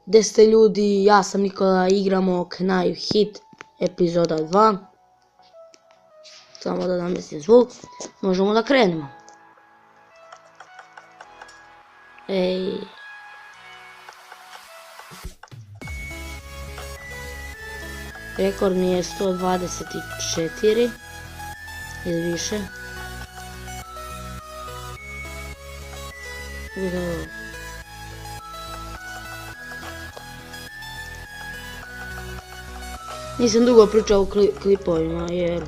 Gdje ste ljudi, ja sam Nikola, igramo Knife Hit epizoda 2. Samo da namestim zvuk, možemo da krenemo. Ej. Rekord mi je 124 ili više. Nisam dugo pričao o klipovima jer...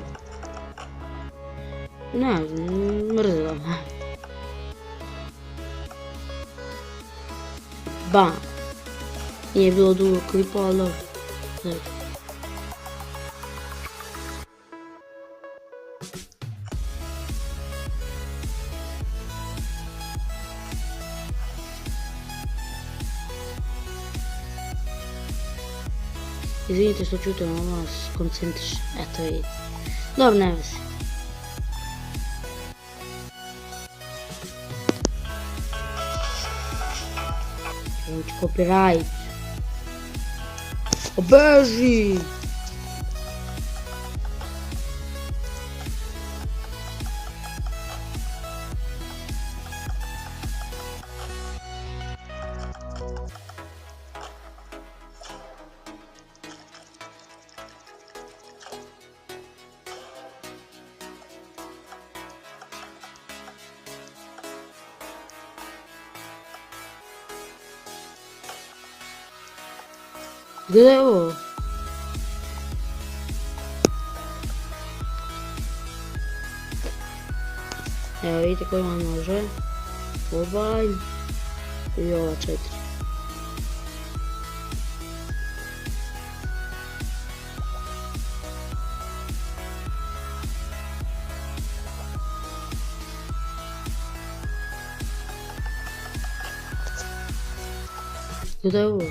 ne znam, mrzila me. Bam! Nije bilo dugo klipova, ali dobro. Izvinite što čutim, ali vas koncentriš. Eto vidite. Dobro, ne vezi. Znači copyright. Obeži! Gdje je ovo? Evo vidite koji imam nože. Ovaj i ova 4. Gdje je ovo?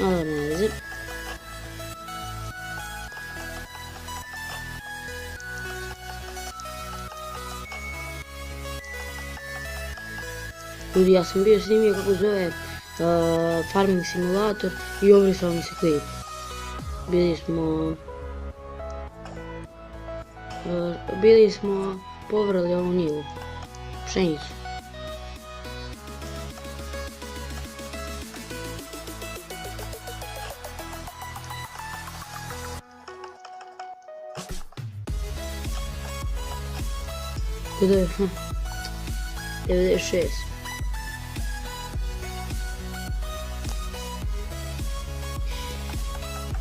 Ali ne vezi. Ljudi, ja sam bio snimio kako zove Farming Simulator i obrisao mi se klip. Bili smo povrali ovu njivu, pšenicu. Gdje je? 96.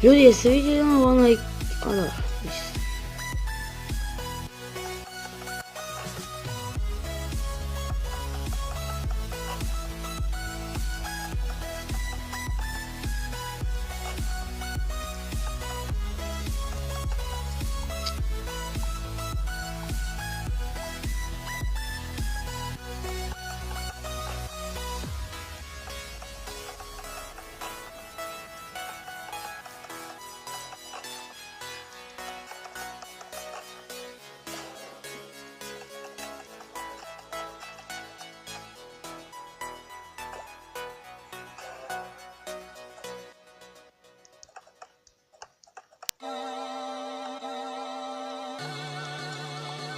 Ljudi, jeste vidjeli onaj... a da, mislim.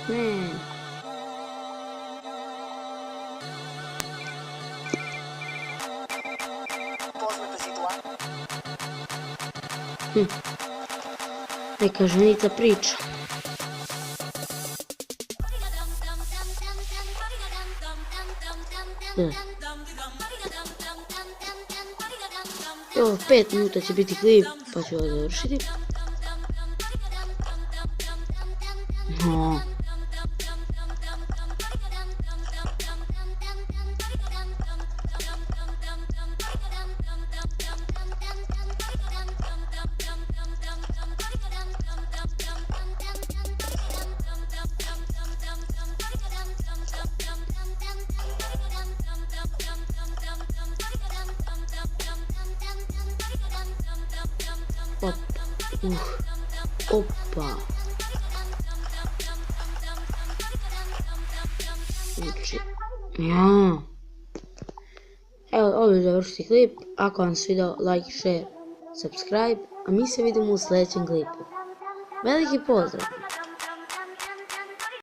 Ne. Neka ženica priča. Evo, 5 minuta će biti klip, pa ću ga završiti. Opa. Znači, ja. Evo, ovdje završiti klip. Ako vam se svidao, like, share, subscribe. A mi se vidimo u sljedećem klipu. Veliki pozdrav!